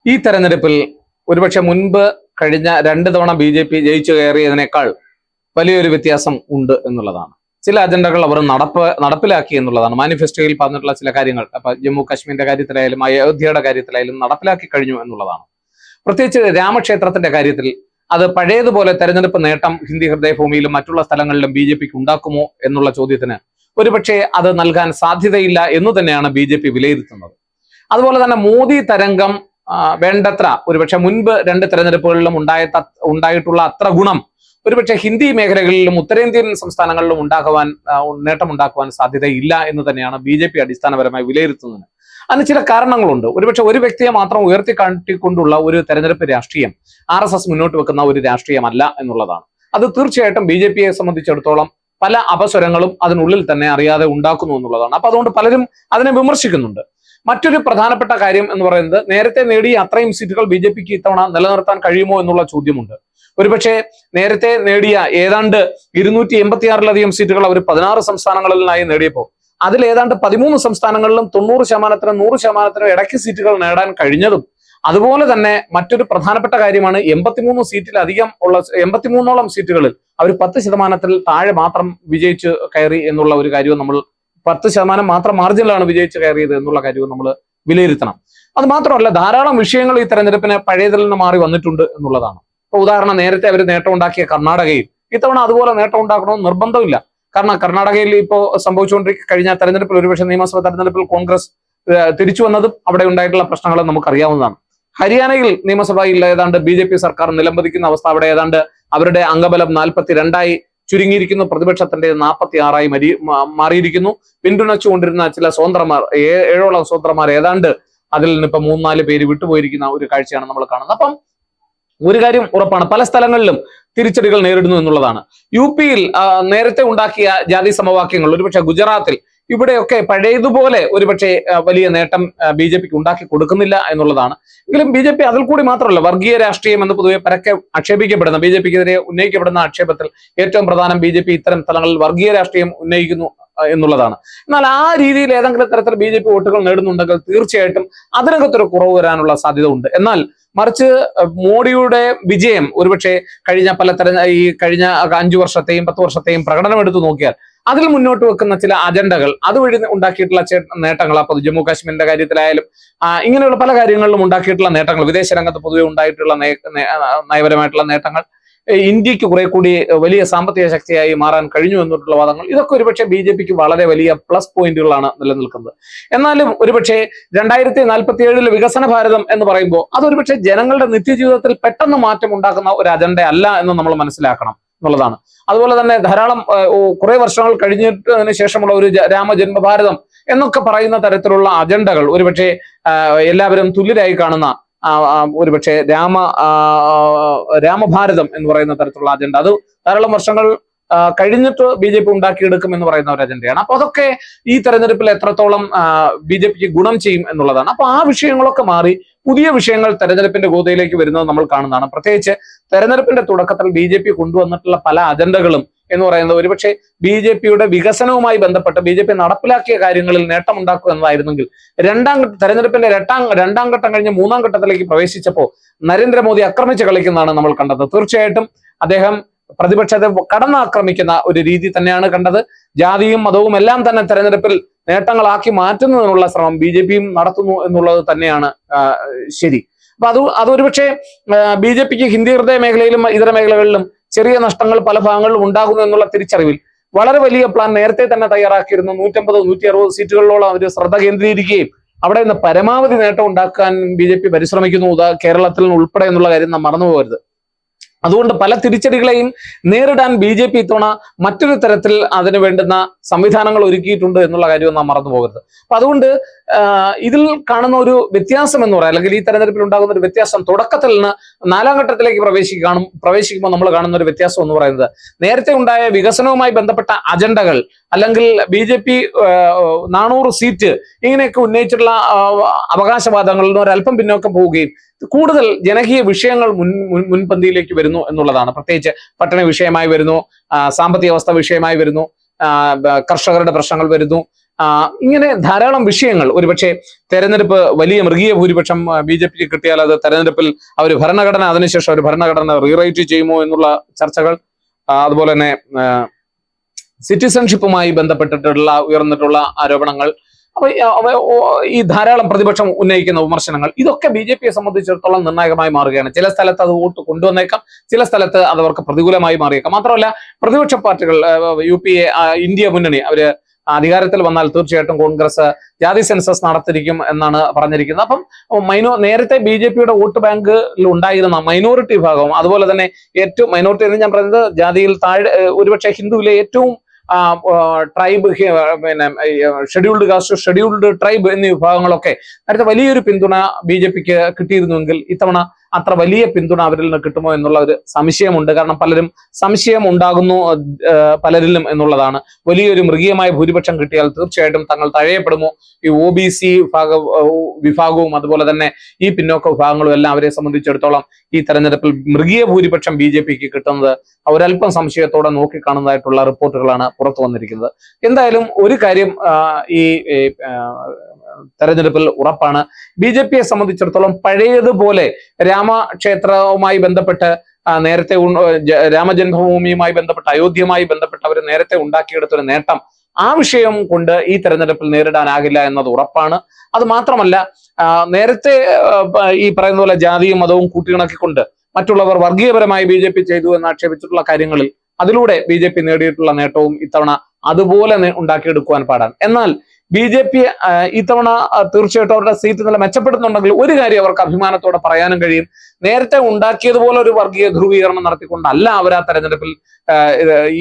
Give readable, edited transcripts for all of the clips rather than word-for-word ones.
ഈ തെരഞ്ഞെടുപ്പിൽ ഒരുപക്ഷെ മുൻപ് കഴിഞ്ഞ 2 തവണ BJP ജയിച്ചു കയറിയതിനേക്കാൾ വലിയൊരു വ്യത്യാസം ഉണ്ട് എന്നുള്ളതാണ്. ചില അജണ്ടകൾ അവർ നടപ്പിലാക്കി എന്നുള്ളതാണ്. മാനിഫെസ്റ്റോയിൽ പറഞ്ഞിട്ടുള്ള ചില കാര്യങ്ങൾ, അപ്പൊ ജമ്മു കാശ്മീരിന്റെ കാര്യത്തിലായാലും അയോധ്യയുടെ കാര്യത്തിലായാലും നടപ്പിലാക്കി കഴിഞ്ഞു എന്നുള്ളതാണ്. പ്രത്യേകിച്ച് രാമക്ഷേത്രത്തിന്റെ കാര്യത്തിൽ അത് പഴയതുപോലെ തെരഞ്ഞെടുപ്പ് നേട്ടം ഹിന്ദി ഹൃദയഭൂമിയിലും മറ്റുള്ള സ്ഥലങ്ങളിലും BJPക്ക് ഉണ്ടാക്കുമോ എന്നുള്ള ചോദ്യത്തിന് ഒരുപക്ഷെ അത് നൽകാൻ സാധ്യതയില്ല എന്ന് തന്നെയാണ് BJP വിലയിരുത്തുന്നത്. അതുപോലെ തന്നെ മോദി തരംഗം വേണ്ടത്ര ഒരുപക്ഷെ മുൻപ് 2 തെരഞ്ഞെടുപ്പുകളിലും ഉണ്ടായിട്ടുള്ള അത്ര ഗുണം ഒരുപക്ഷെ ഹിന്ദി മേഖലകളിലും ഉത്തരേന്ത്യൻ സംസ്ഥാനങ്ങളിലും നേട്ടമുണ്ടാക്കുവാൻ സാധ്യതയില്ല എന്ന് തന്നെയാണ് BJP അടിസ്ഥാനപരമായി വിലയിരുത്തുന്നത്. അതിന് ചില കാരണങ്ങളുണ്ട്. ഒരുപക്ഷെ ഒരു വ്യക്തിയെ മാത്രം ഉയർത്തിക്കാട്ടിക്കൊണ്ടുള്ള ഒരു തെരഞ്ഞെടുപ്പ് രാഷ്ട്രീയം RSS മുന്നോട്ട് വെക്കുന്ന ഒരു രാഷ്ട്രീയമല്ല എന്നുള്ളതാണ്. അത് തീർച്ചയായിട്ടും BJPയെ സംബന്ധിച്ചിടത്തോളം പല അപസ്വരങ്ങളും അതിനുള്ളിൽ തന്നെ അറിയാതെ ഉണ്ടാക്കുന്നു എന്നുള്ളതാണ്. അപ്പൊ അതുകൊണ്ട് പലരും അതിനെ വിമർശിക്കുന്നുണ്ട്. മറ്റൊരു പ്രധാനപ്പെട്ട കാര്യം എന്ന് പറയുന്നത്, നേരത്തെ നേടിയ അത്രയും സീറ്റുകൾ BJPക്ക് ഇത്തവണ നിലനിർത്താൻ കഴിയുമോ എന്നുള്ള ചോദ്യമുണ്ട്. ഒരുപക്ഷെ നേരത്തെ നേടിയ ഏതാണ്ട് 286-ലധികം സീറ്റുകൾ അവർ 16 സംസ്ഥാനങ്ങളിലായി നേടിയപ്പോൾ അതിൽ ഏതാണ്ട് 13 സംസ്ഥാനങ്ങളിലും 90%-നും 100%-നും ഇടയ്ക്ക് സീറ്റുകൾ നേടാൻ കഴിഞ്ഞതും അതുപോലെ തന്നെ മറ്റൊരു പ്രധാനപ്പെട്ട കാര്യമാണ് 83 സീറ്റിലധികം ഉള്ള 83ഓളം സീറ്റുകളിൽ അവർ 10%-ത്തിൽ താഴെ മാത്രം വിജയിച്ച് കയറി എന്നുള്ള ഒരു കാര്യവും നമ്മൾ 10% മാത്രം മാർജിനിലാണ് വിജയിച്ച് കയറിയത് എന്നുള്ള കാര്യവും നമ്മൾ വിലയിരുത്തണം. അത് മാത്രമല്ല, ധാരാളം വിഷയങ്ങൾ ഈ തെരഞ്ഞെടുപ്പിന് പഴയതിൽ നിന്ന് മാറി വന്നിട്ടുണ്ട് എന്നുള്ളതാണ്. ഇപ്പൊ ഉദാഹരണം, നേരത്തെ അവർ നേട്ടം ഉണ്ടാക്കിയ കർണാടകയിൽ ഇത്തവണ അതുപോലെ നേട്ടം ഉണ്ടാക്കണമെന്ന് നിർബന്ധമില്ല. കാരണം കർണാടകയിൽ ഇപ്പോൾ കഴിഞ്ഞ തെരഞ്ഞെടുപ്പിൽ ഒരുപക്ഷെ നിയമസഭാ തെരഞ്ഞെടുപ്പിൽ കോൺഗ്രസ് തിരിച്ചു വന്നതും അവിടെ ഉണ്ടായിട്ടുള്ള പ്രശ്നങ്ങളും നമുക്കറിയാവുന്നതാണ്. ഹരിയാനയിൽ നിയമസഭയിൽ ഏതാണ്ട് BJP സർക്കാർ നിലംപതിക്കുന്ന അവസ്ഥ, അവിടെ ഏതാണ്ട് അവരുടെ അംഗബലം 42ആയി ചുരുങ്ങിയിരിക്കുന്നു, പ്രതിപക്ഷത്തിന്റെ 46ആയി മാറിയിരിക്കുന്നു. പിന്തുണച്ചുകൊണ്ടിരുന്ന ചില സ്വതന്ത്രമാർ 7ഓളം സ്വതന്ത്രമാർ ഏതാണ്ട് അതിൽ നിന്ന് ഇപ്പൊ 3-4 പേര് വിട്ടുപോയിരിക്കുന്ന ഒരു കാഴ്ചയാണ് നമ്മൾ കാണുന്നത്. അപ്പം ഒരു കാര്യം ഉറപ്പാണ്, പല സ്ഥലങ്ങളിലും തിരിച്ചടികൾ നേരിടുന്നു എന്നുള്ളതാണ്. UPയിൽ നേരത്തെ ഉണ്ടാക്കിയ ജാതി സമവാക്യങ്ങൾ ഒരുപക്ഷെ ഗുജറാത്തിൽ ഇവിടെയൊക്കെ പഴയതുപോലെ ഒരുപക്ഷെ വലിയ നേട്ടം BJPക്ക് ഉണ്ടാക്കി കൊടുക്കുന്നില്ല എന്നുള്ളതാണ്. എങ്കിലും BJP അതിൽ കൂടി മാത്രമല്ല, വർഗീയ രാഷ്ട്രീയം എന്ന് പൊതുവെ പരക്കെ ആക്ഷേപിക്കപ്പെടുന്ന, BJPക്കെതിരെ ഉന്നയിക്കപ്പെടുന്ന ആക്ഷേപത്തിൽ ഏറ്റവും പ്രധാനം BJP ഇത്തരം സ്ഥലങ്ങളിൽ വർഗീയ രാഷ്ട്രീയം ഉന്നയിക്കുന്നു എന്നുള്ളതാണ്. എന്നാൽ ആ രീതിയിൽ ഏതെങ്കിലും തരത്തിൽ BJP വോട്ടുകൾ നേടുന്നുണ്ടെങ്കിൽ തീർച്ചയായിട്ടും അതിനകത്തൊരു കുറവ് വരാനുള്ള സാധ്യത ഉണ്ട്. എന്നാൽ മറിച്ച് മോഡിയുടെ വിജയം ഒരുപക്ഷെ കഴിഞ്ഞ കഴിഞ്ഞ 5 വർഷത്തെയും 10 വർഷത്തെയും പ്രകടനം എടുത്തു നോക്കിയാൽ അതിൽ മുന്നോട്ട് വെക്കുന്ന ചില അജണ്ടകൾ അതുവഴി ഉണ്ടാക്കിയിട്ടുള്ള നേട്ടങ്ങൾ, അപ്പോൾ ജമ്മു കാശ്മീരിന്റെ കാര്യത്തിലായാലും ഇങ്ങനെയുള്ള പല കാര്യങ്ങളിലും ഉണ്ടാക്കിയിട്ടുള്ള നേട്ടങ്ങൾ, വിദേശ രംഗത്ത് പൊതുവെ ഉണ്ടായിട്ടുള്ള നയപരമായിട്ടുള്ള നേട്ടങ്ങൾ, ഇന്ത്യക്ക് കുറെ കൂടി വലിയ സാമ്പത്തിക ശക്തിയായി മാറാൻ കഴിഞ്ഞു എന്നുള്ള വാദങ്ങൾ, ഇതൊക്കെ ഒരുപക്ഷെ BJPക്ക് വളരെ വലിയ പ്ലസ് പോയിന്റുകളാണ് നിലനിൽക്കുന്നത്. എന്നാലും ഒരുപക്ഷെ 2047 വികസന ഭാരതം എന്ന് പറയുമ്പോൾ അതൊരുപക്ഷെ ജനങ്ങളുടെ നിത്യജീവിതത്തിൽ പെട്ടെന്ന് മാറ്റം ഉണ്ടാക്കുന്ന ഒരു അജണ്ട അല്ല എന്ന് നമ്മൾ മനസ്സിലാക്കണം എന്നുള്ളതാണ്. അതുപോലെ തന്നെ ധാരാളം കുറെ വർഷങ്ങൾ കഴിഞ്ഞതിന് ശേഷമുള്ള ഒരു രാമജന്മഭാരതം എന്നൊക്കെ പറയുന്ന തരത്തിലുള്ള അജണ്ടകൾ ഒരുപക്ഷെ എല്ലാവരും തുല്യരായി കാണുന്ന ഒരുപക്ഷെ രാമഭാരതം എന്ന് പറയുന്ന തരത്തിലുള്ള അജണ്ട, അത് ധാരാളം വർഷങ്ങൾ കഴിഞ്ഞിട്ട് BJP ഉണ്ടാക്കിയെടുക്കും എന്ന് പറയുന്ന ഒരു അജണ്ടയാണ്. അപ്പൊ അതൊക്കെ ഈ തെരഞ്ഞെടുപ്പിൽ എത്രത്തോളം BJPക്ക് ഗുണം ചെയ്യും എന്നുള്ളതാണ്. അപ്പൊ ആ വിഷയങ്ങളൊക്കെ മാറി പുതിയ വിഷയങ്ങൾ തെരഞ്ഞെടുപ്പിന്റെ ഗോതയിലേക്ക് വരുന്നത് നമ്മൾ കാണുന്നതാണ്. പ്രത്യേകിച്ച് തെരഞ്ഞെടുപ്പിന്റെ തുടക്കത്തിൽ BJP കൊണ്ടുവന്നിട്ടുള്ള പല അജണ്ടകളും എന്ന് പറയുന്നത് ഒരുപക്ഷെ BJPയുടെ വികസനവുമായി ബന്ധപ്പെട്ട് BJP നടപ്പിലാക്കിയ കാര്യങ്ങളിൽ നേട്ടമുണ്ടാക്കുക എന്നതായിരുന്നെങ്കിൽ തെരഞ്ഞെടുപ്പിന്റെ രണ്ടാം ഘട്ടം കഴിഞ്ഞ് 3ാം ഘട്ടത്തിലേക്ക് പ്രവേശിച്ചപ്പോൾ നരേന്ദ്രമോദി ആക്രമിച്ച് കളിക്കുന്നതാണ് നമ്മൾ കണ്ടത്. തീർച്ചയായിട്ടും അദ്ദേഹം പ്രതിപക്ഷത്തെ കടന്നാക്രമിക്കുന്ന ഒരു രീതി തന്നെയാണ് കണ്ടത്. ജാതിയും മതവും എല്ലാം തന്നെ തെരഞ്ഞെടുപ്പിൽ നേട്ടങ്ങളാക്കി മാറ്റുന്നതിനുള്ള ശ്രമം BJPയും നടത്തുന്നു എന്നുള്ളത് തന്നെയാണ് ശരി. അപ്പൊ അതൊരുപക്ഷെ BJPക്ക് ഹിന്ദി ഹൃദയ മേഖലയിലും ഇതര മേഖലകളിലും ചെറിയ നഷ്ടങ്ങൾ പല ഭാഗങ്ങളിലും ഉണ്ടാകുന്നു എന്നുള്ള തിരിച്ചറിവിൽ വളരെ വലിയ പ്ലാൻ നേരത്തെ തന്നെ തയ്യാറാക്കിയിരുന്നു. 150-160 സീറ്റുകളിലോളം അവർ ശ്രദ്ധ കേന്ദ്രീകരിക്കുകയും അവിടെ നിന്ന് പരമാവധി നേട്ടം ഉണ്ടാക്കാൻ BJP പരിശ്രമിക്കുന്നു, കേരളത്തിൽ ഉൾപ്പെടെ എന്നുള്ള കാര്യം നാം മറന്നുപോകരുത്. അതുകൊണ്ട് പല തിരിച്ചടികളെയും നേരിടാൻ BJP ഇത്തവണ മറ്റൊരു തരത്തിൽ അതിന് വേണ്ടുന്ന സംവിധാനങ്ങൾ ഒരുക്കിയിട്ടുണ്ട് എന്നുള്ള കാര്യവും നാം മറന്നു പോകരുത്. അപ്പൊ അതുകൊണ്ട് ഇതിൽ കാണുന്ന ഒരു വ്യത്യാസം എന്ന് പറയാം, അല്ലെങ്കിൽ ഈ തെരഞ്ഞെടുപ്പിൽ ഉണ്ടാകുന്ന ഒരു വ്യത്യാസം, തുടക്കത്തിൽ നിന്ന് 4ാം ഘട്ടത്തിലേക്ക് പ്രവേശിക്കുമ്പോൾ നമ്മൾ കാണുന്ന ഒരു വ്യത്യാസം എന്ന് പറയുന്നത്, നേരത്തെ ഉണ്ടായ വികസനവുമായി ബന്ധപ്പെട്ട അജണ്ടകൾ അല്ലെങ്കിൽ BJP 400 സീറ്റ് ഇങ്ങനെയൊക്കെ ഉന്നയിച്ചിട്ടുള്ള അവകാശവാദങ്ങളിൽ നിന്ന് ഒരല്പം പിന്നോക്കം പോവുകയും കൂടുതൽ ജനകീയ വിഷയങ്ങൾ മുൻപന്തിയിലേക്ക് വരുന്നു എന്നുള്ളതാണ്. പ്രത്യേകിച്ച് പട്ടണ വിഷയമായി വരുന്നു, സാമ്പത്തിക അവസ്ഥ വിഷയമായി വരുന്നു, കർഷകരുടെ പ്രശ്നങ്ങൾ വരുന്നു, ഇങ്ങനെ ധാരാളം വിഷയങ്ങൾ ഒരുപക്ഷെ തെരഞ്ഞെടുപ്പ് വലിയ മൃഗീയ ഭൂരിപക്ഷം BJPക്ക് കിട്ടിയാൽ അത് തെരഞ്ഞെടുപ്പിൽ അവർ ഭരണഘടന അതിനുശേഷം അവർ ഭരണഘടന റീറൈറ്റ് ചെയ്യുമോ എന്നുള്ള ചർച്ചകൾ, അതുപോലെ തന്നെ സിറ്റിസൺഷിപ്പുമായി ബന്ധപ്പെട്ടിട്ടുള്ള ഉയർന്നിട്ടുള്ള ആരോപണങ്ങൾ, അപ്പൊ ഈ ധാരാളം പ്രതിപക്ഷം ഉന്നയിക്കുന്ന വിമർശനങ്ങൾ, ഇതൊക്കെ BJPയെ സംബന്ധിച്ചിടത്തോളം നിർണായകമായി മാറുകയാണ്. ചില സ്ഥലത്ത് അത് വോട്ട് കൊണ്ടുവന്നേക്കാം, ചില സ്ഥലത്ത് അത് അവർക്ക് പ്രതികൂലമായി മാറിയേക്കാം. മാത്രമല്ല പ്രതിപക്ഷ പാർട്ടികൾ UPA ഇന്ത്യ മുന്നണി അവര് അധികാരത്തിൽ വന്നാൽ തീർച്ചയായിട്ടും കോൺഗ്രസ് ജാതി സെൻസസ് നടത്തിയിരിക്കും എന്നാണ് പറഞ്ഞിരിക്കുന്നത്. അപ്പം നേരത്തെ BJPയുടെ വോട്ട് ബാങ്കിൽ ഉണ്ടായിരുന്ന മൈനോറിറ്റി വിഭാഗവും അതുപോലെ തന്നെ ഏറ്റവും മൈനോറിറ്റി എന്ന് ഞാൻ പറയുന്നത് ജാതിയിൽ താഴെ ഒരുപക്ഷെ ഹിന്ദുവിലെ ഏറ്റവും ട്രൈബ്, പിന്നെ ഷെഡ്യൂൾഡ് കാസ്റ്റ്, ഷെഡ്യൂൾഡ് ട്രൈബ് എന്നീ വിഭാഗങ്ങളൊക്കെ നേരത്തെ വലിയൊരു പിന്തുണ BJPക്ക് കിട്ടിയിരുന്നുവെങ്കിൽ ഇത്തവണ അത്ര വലിയ പിന്തുണ അവരിൽ നിന്ന് കിട്ടുമോ എന്നുള്ള ഒരു സംശയമുണ്ട്. കാരണം പലരും സംശയം ഉണ്ടാകുന്നു പലരിലും എന്നുള്ളതാണ്. വലിയൊരു മൃഗീയമായ ഭൂരിപക്ഷം കിട്ടിയാൽ തീർച്ചയായിട്ടും തങ്ങൾ തഴയപ്പെടുമോ? ഈ OBC വിഭാഗവും അതുപോലെ തന്നെ ഈ പിന്നോക്ക വിഭാഗങ്ങളും എല്ലാം അവരെ സംബന്ധിച്ചിടത്തോളം ഈ തെരഞ്ഞെടുപ്പിൽ മൃഗീയ ഭൂരിപക്ഷം BJPക്ക് കിട്ടുന്നത് ഒരല്പം സംശയത്തോടെ നോക്കിക്കാണുന്നതായിട്ടുള്ള റിപ്പോർട്ടുകളാണ് പുറത്തു വന്നിരിക്കുന്നത്. എന്തായാലും ഒരു കാര്യം ഈ തെരഞ്ഞെടുപ്പിൽ ഉറപ്പാണ്, BJPയെ സംബന്ധിച്ചിടത്തോളം പഴയതുപോലെ രാമക്ഷേത്രവുമായി ബന്ധപ്പെട്ട് നേരത്തെ രാമജന്മഭൂമിയുമായി ബന്ധപ്പെട്ട് അയോധ്യയുമായി ബന്ധപ്പെട്ട് അവർ നേരത്തെ ഉണ്ടാക്കിയെടുത്തൊരു നേട്ടം ആ വിഷയം കൊണ്ട് ഈ തെരഞ്ഞെടുപ്പിൽ നേരിടാനാകില്ല എന്നത് ഉറപ്പാണ്. അത് മാത്രമല്ല നേരത്തെ ഈ പറയുന്ന പോലെ ജാതിയും മതവും കൂട്ടിയിണക്കിക്കൊണ്ട് മറ്റുള്ളവർ വർഗീയപരമായി BJP ചെയ്തു എന്ന് ആക്ഷേപിച്ചിട്ടുള്ള കാര്യങ്ങളിൽ അതിലൂടെ BJP നേടിയിട്ടുള്ള നേട്ടവും ഇത്തവണ അതുപോലെ ഉണ്ടാക്കിയെടുക്കുവാൻ പാടാണ്. എന്നാൽ BJP ഇത്തവണ തീർച്ചയായിട്ടും അവരുടെ സീറ്റ് നില മെച്ചപ്പെടുന്നുണ്ടെങ്കിൽ ഒരു കാര്യം അവർക്ക് അഭിമാനത്തോടെ പറയാനും കഴിയും, നേരത്തെ ഉണ്ടാക്കിയതുപോലെ ഒരു വർഗീയ ധ്രുവീകരണം നടത്തിക്കൊണ്ടല്ല അവർ ആ തെരഞ്ഞെടുപ്പിൽ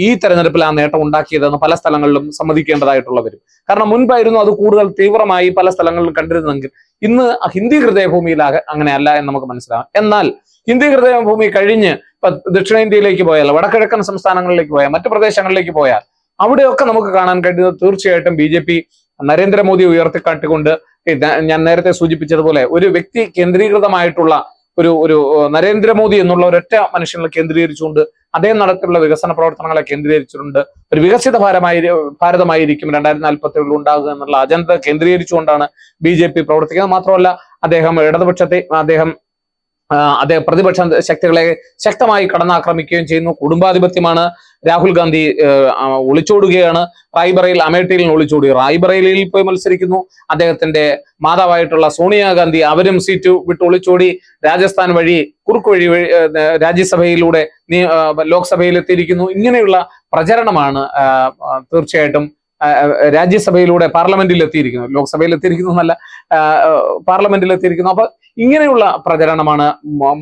ഈ തെരഞ്ഞെടുപ്പിൽ ആ നേട്ടം ഉണ്ടാക്കിയതെന്ന് പല സ്ഥലങ്ങളിലും സമ്മതിക്കേണ്ടതായിട്ടുള്ള വരും. കാരണം മുൻപായിരുന്നു അത് കൂടുതൽ തീവ്രമായി പല സ്ഥലങ്ങളിലും കണ്ടിരുന്നെങ്കിൽ ഇന്ന് ഹിന്ദി ഹൃദയഭൂമിയിലാകെ അങ്ങനെയല്ല എന്ന് നമുക്ക് മനസ്സിലാകാം. എന്നാൽ ഹിന്ദി ഹൃദയഭൂമി കഴിഞ്ഞ് ഇപ്പൊ ദക്ഷിണേന്ത്യയിലേക്ക് പോയാൽ, വടക്കിഴക്കൻ സംസ്ഥാനങ്ങളിലേക്ക് പോയാൽ, മറ്റു പ്രദേശങ്ങളിലേക്ക് പോയാൽ അവിടെയൊക്കെ നമുക്ക് കാണാൻ കഴിയുന്നത് തീർച്ചയായിട്ടും BJP നരേന്ദ്രമോദി ഉയർത്തിക്കാട്ടിക്കൊണ്ട് ഞാൻ നേരത്തെ സൂചിപ്പിച്ചതുപോലെ ഒരു വ്യക്തി കേന്ദ്രീകൃതമായിട്ടുള്ള ഒരു നരേന്ദ്രമോദി എന്നുള്ള ഒരൊറ്റ മനുഷ്യനെ കേന്ദ്രീകരിച്ചുകൊണ്ട് അദ്ദേഹം നടത്തിയുള്ള വികസന പ്രവർത്തനങ്ങളെ കേന്ദ്രീകരിച്ചിട്ടുണ്ട്. ഒരു വികസിത ഭാരതമായിരിക്കും 2047 ഉണ്ടാകുക എന്നുള്ള അജണ്ട കേന്ദ്രീകരിച്ചുകൊണ്ടാണ് BJP പ്രവർത്തിക്കുന്നത്. മാത്രമല്ല അദ്ദേഹം പ്രതിപക്ഷ ശക്തികളെ ശക്തമായി കടന്നാക്രമിക്കുകയും ചെയ്യുന്നു. കുടുംബാധിപത്യമാണ്. രാഹുൽ ഗാന്ധി ഒളിച്ചോടുകയാണ്. റായ്ബറയിൽ, അമേഠിയിൽ നിന്ന് ഒളിച്ചോടി റായ്ബറേലിയിൽ പോയി മത്സരിക്കുന്നു. അദ്ദേഹത്തിന്റെ മാതാവായിട്ടുള്ള സോണിയാഗാന്ധി അവരും സീറ്റ് വിട്ട് ഒളിച്ചോടി രാജസ്ഥാൻ വഴി കുറുക്ക് വഴി രാജ്യസഭയിലൂടെ ലോക്സഭയിൽ എത്തിയിരിക്കുന്നു. ഇങ്ങനെയുള്ള പ്രചരണമാണ് തീർച്ചയായിട്ടും രാജ്യസഭയിലൂടെ പാർലമെന്റിൽ എത്തിയിരിക്കുന്നു. ലോക്സഭയിൽ എത്തിയിരിക്കുന്നു എന്നല്ല, പാർലമെന്റിൽ എത്തിയിരിക്കുന്നു. അപ്പൊ ഇങ്ങനെയുള്ള പ്രചരണമാണ്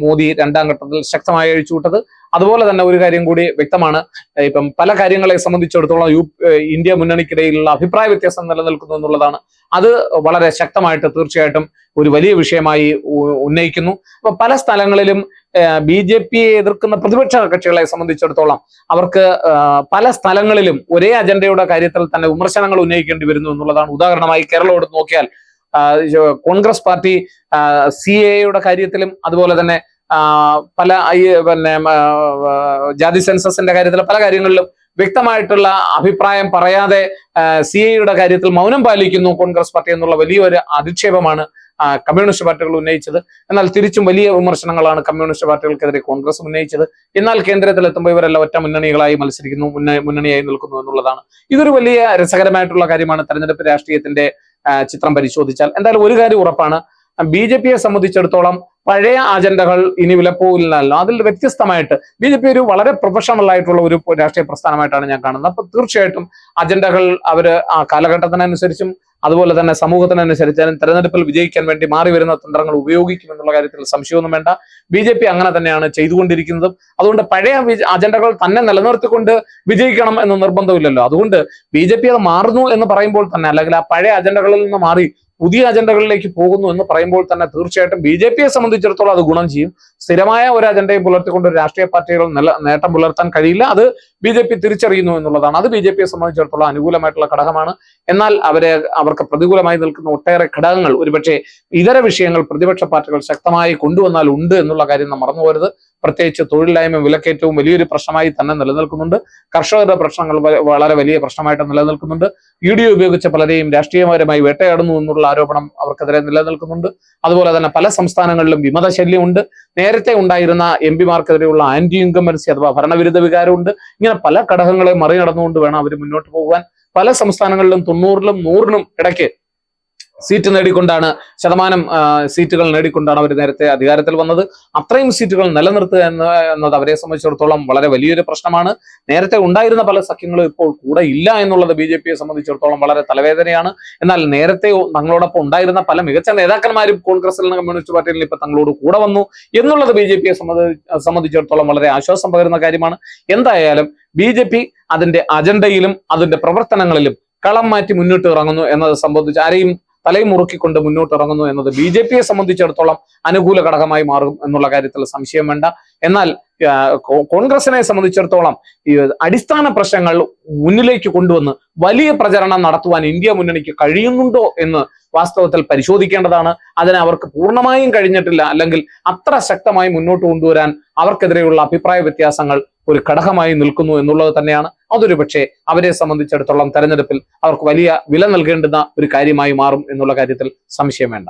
മോദി രണ്ടാം ഘട്ടത്തിൽ ശക്തമായി അഴിച്ചുവിട്ടത്. അതുപോലെ തന്നെ ഒരു കാര്യം കൂടി വ്യക്തമാണ്, ഇപ്പം പല കാര്യങ്ങളെ സംബന്ധിച്ചിടത്തോളം ഇന്ത്യ മുന്നണിക്കിടയിലുള്ള അഭിപ്രായ വ്യത്യാസം നിലനിൽക്കുന്നു എന്നുള്ളതാണ്. അത് വളരെ ശക്തമായിട്ട് തീർച്ചയായിട്ടും ഒരു വലിയ വിഷയമായി ഉന്നയിക്കുന്നു. അപ്പൊ പല സ്ഥലങ്ങളിലും BJPയെ എതിർക്കുന്ന പ്രതിപക്ഷ കക്ഷികളെ സംബന്ധിച്ചിടത്തോളം അവർക്ക് പല സ്ഥലങ്ങളിലും ഒരേ അജണ്ടയുടെ കാര്യത്തിൽ തന്നെ വിമർശനങ്ങൾ ഉന്നയിക്കേണ്ടി വരുന്നു എന്നുള്ളതാണ്. ഉദാഹരണമായി കേരളം എടുത്ത് നോക്കിയാൽ കോൺഗ്രസ് പാർട്ടി CAA കാര്യത്തിലും അതുപോലെ തന്നെ പല ജാതി സെൻസസിന്റെ കാര്യത്തിൽ പല കാര്യങ്ങളിലും വ്യക്തമായിട്ടുള്ള അഭിപ്രായം പറയാതെ CAA കാര്യത്തിൽ മൗനം പാലിക്കുന്നു കോൺഗ്രസ് പാർട്ടി എന്നുള്ള വലിയൊരു അധിക്ഷേപമാണ് കമ്മ്യൂണിസ്റ്റ് പാർട്ടികൾ ഉന്നയിച്ചത്. എന്നാൽ തിരിച്ചും വലിയ വിമർശനങ്ങളാണ് കമ്മ്യൂണിസ്റ്റ് പാർട്ടികൾക്കെതിരെ കോൺഗ്രസ് ഉന്നയിച്ചത്. എന്നാൽ കേന്ദ്രത്തിൽ എത്തുമ്പോൾ ഇവരെല്ലാം ഒറ്റ മുന്നണികളായി മത്സരിക്കുന്നു, മുന്നണിയായി നിൽക്കുന്നു എന്നുള്ളതാണ്. ഇതൊരു വലിയ രസകരമായിട്ടുള്ള കാര്യമാണ് തെരഞ്ഞെടുപ്പ് രാഷ്ട്രീയത്തിന്റെ ചിത്രം പരിശോധിച്ചാൽ. എന്തായാലും ഒരു കാര്യം ഉറപ്പാണ്, BJPയെ സംബന്ധിച്ചിടത്തോളം പഴയ അജണ്ടകൾ ഇനി വിലപ്പോവില്ലല്ലോ. അതിൽ വ്യത്യസ്തമായിട്ട് BJP ഒരു വളരെ പ്രൊഫഷണൽ ആയിട്ടുള്ള ഒരു രാഷ്ട്രീയ പ്രസ്ഥാനമായിട്ടാണ് ഞാൻ കാണുന്നത്. അപ്പൊ തീർച്ചയായിട്ടും അജണ്ടകൾ അവര് ആ കാലഘട്ടത്തിനനുസരിച്ചും അതുപോലെ തന്നെ സമൂഹത്തിനനുസരിച്ച് തെരഞ്ഞെടുപ്പിൽ വിജയിക്കാൻ വേണ്ടി മാറി വരുന്ന തന്ത്രങ്ങൾ ഉപയോഗിക്കുമെന്നുള്ള കാര്യത്തിൽ സംശയമൊന്നും വേണ്ട. BJP അങ്ങനെ തന്നെയാണ് ചെയ്തുകൊണ്ടിരിക്കുന്നതും. അതുകൊണ്ട് പഴയ അജണ്ടകൾ തന്നെ നിലനിർത്തിക്കൊണ്ട് വിജയിക്കണം എന്ന് നിർബന്ധമില്ലല്ലോ. അതുകൊണ്ട് BJP അത് മാറുന്നു എന്ന് പറയുമ്പോൾ തന്നെ, അല്ലെങ്കിൽ ആ പഴയ അജണ്ടകളിൽ നിന്ന് മാറി പുതിയ അജണ്ടകളിലേക്ക് പോകുന്നു എന്ന് പറയുമ്പോൾ തന്നെ തീർച്ചയായിട്ടും BJPയെ സംബന്ധിച്ചിടത്തോളം അത് ഗുണം ചെയ്യും. സ്ഥിരമായ ഒരു അജണ്ടയും പുലർത്തിക്കൊണ്ട് ഒരു രാഷ്ട്രീയ പാർട്ടികൾ നേട്ടം പുലർത്താൻ കഴിയില്ല. അത് BJP തിരിച്ചറിയുന്നു എന്നുള്ളതാണ്. അത് BJPയെ സംബന്ധിച്ചിടത്തോളം അനുകൂലമായിട്ടുള്ള ഘടകമാണ്. എന്നാൽ അവർക്ക് പ്രതികൂലമായി നിൽക്കുന്ന ഒട്ടേറെ ഘടകങ്ങൾ, ഒരുപക്ഷെ ഇതര വിഷയങ്ങൾ പ്രതിപക്ഷ പാർട്ടികൾ ശക്തമായി കൊണ്ടുവന്നാൽ ഉണ്ട് എന്നുള്ള കാര്യം നാം മറന്നു പോകരുത്. പ്രത്യേകിച്ച് തൊഴിലില്ലായ്മ വിലക്കയറ്റവും വലിയൊരു പ്രശ്നമായി തന്നെ നിലനിൽക്കുന്നുണ്ട്. കർഷകരുടെ പ്രശ്നങ്ങൾ വളരെ വലിയ പ്രശ്നമായിട്ട് നിലനിൽക്കുന്നുണ്ട്. ED ഉപയോഗിച്ച് പലരെയും രാഷ്ട്രീയപരമായി വേട്ടയാടുന്നു എന്നുള്ള ആരോപണം അവർക്കെതിരെ നിലനിൽക്കുന്നുണ്ട്. അതുപോലെ തന്നെ പല സംസ്ഥാനങ്ങളിലും വിമതശല്യമുണ്ട്. നേരത്തെ ഉണ്ടായിരുന്ന MP മാർക്കെതിരെയുള്ള ആന്റി ഇൻകംബൻസി അഥവാ ഭരണവിരുദ്ധ വികാരമുണ്ട്. ഇങ്ങനെ പല ഘടകങ്ങളെ മറികടന്നുകൊണ്ട് വേണം അവർ മുന്നോട്ട് പോകുവാൻ. പല സംസ്ഥാനങ്ങളിലും 90-ലും 100-നും ഇടയ്ക്ക് സീറ്റ് നേടിക്കൊണ്ടാണ് സീറ്റുകൾ നേടിക്കൊണ്ടാണ് അവർ നേരത്തെ അധികാരത്തിൽ വന്നത്. അത്രയും സീറ്റുകൾ നിലനിർത്തുക എന്നത് അവരെ സംബന്ധിച്ചിടത്തോളം വളരെ വലിയൊരു പ്രശ്നമാണ്. നേരത്തെ ഉണ്ടായിരുന്ന പല സഖ്യങ്ങളും ഇപ്പോൾ കൂടെ ഇല്ല എന്നുള്ളത് BJPയെ സംബന്ധിച്ചിടത്തോളം വളരെ തലവേദനയാണ്. എന്നാൽ നേരത്തെ തങ്ങളോടൊപ്പം ഉണ്ടായിരുന്ന പല മികച്ച നേതാക്കന്മാരും കോൺഗ്രസിൽ നിന്ന് കമ്മ്യൂണിസ്റ്റ് പാർട്ടിയിൽ ഇപ്പൊ തങ്ങളോട് കൂടെ വന്നു എന്നുള്ളത് BJPയെ സംബന്ധിച്ചിടത്തോളം വളരെ ആശ്വാസം പകരുന്ന കാര്യമാണ്. എന്തായാലും BJP അതിന്റെ അജണ്ടയിലും അതിന്റെ പ്രവർത്തനങ്ങളിലും കളം മാറ്റി മുന്നോട്ട് ഇറങ്ങുന്നു എന്നത് സംബന്ധിച്ച് ആരെയും തലയും മുറുക്കിക്കൊണ്ട് മുന്നോട്ട് ഇറങ്ങുന്നു എന്നത് BJPയെ സംബന്ധിച്ചിടത്തോളം അനുകൂല ഘടകമായി മാറും എന്നുള്ള കാര്യത്തിൽ സംശയം വേണ്ട. എന്നാൽ കോൺഗ്രസിനെ സംബന്ധിച്ചിടത്തോളം ഈ അടിസ്ഥാന പ്രശ്നങ്ങൾ മുന്നിലേക്ക് കൊണ്ടുവന്ന് വലിയ പ്രചരണം നടത്തുവാൻ ഇന്ത്യ മുന്നണിക്ക് കഴിയുന്നുണ്ടോ എന്ന് വാസ്തവത്തിൽ പരിശോധിക്കേണ്ടതാണ്. അതിന് അവർക്ക് പൂർണ്ണമായും കഴിഞ്ഞിട്ടില്ല. അല്ലെങ്കിൽ അത്ര ശക്തമായി മുന്നോട്ട് കൊണ്ടുവരാൻ അവർക്കെതിരെയുള്ള അഭിപ്രായ വ്യത്യാസങ്ങൾ ഒരു ഘടകമായി നിൽക്കുന്നു എന്നുള്ളത് തന്നെയാണ്. അതൊരു പക്ഷേ അവരെ സംബന്ധിച്ചിടത്തോളം തെരഞ്ഞെടുപ്പിൽ അവർക്ക് വലിയ വില നൽകേണ്ടുന്ന ഒരു കാര്യമായി മാറും എന്നുള്ള കാര്യത്തിൽ സംശയം വേണ്ട.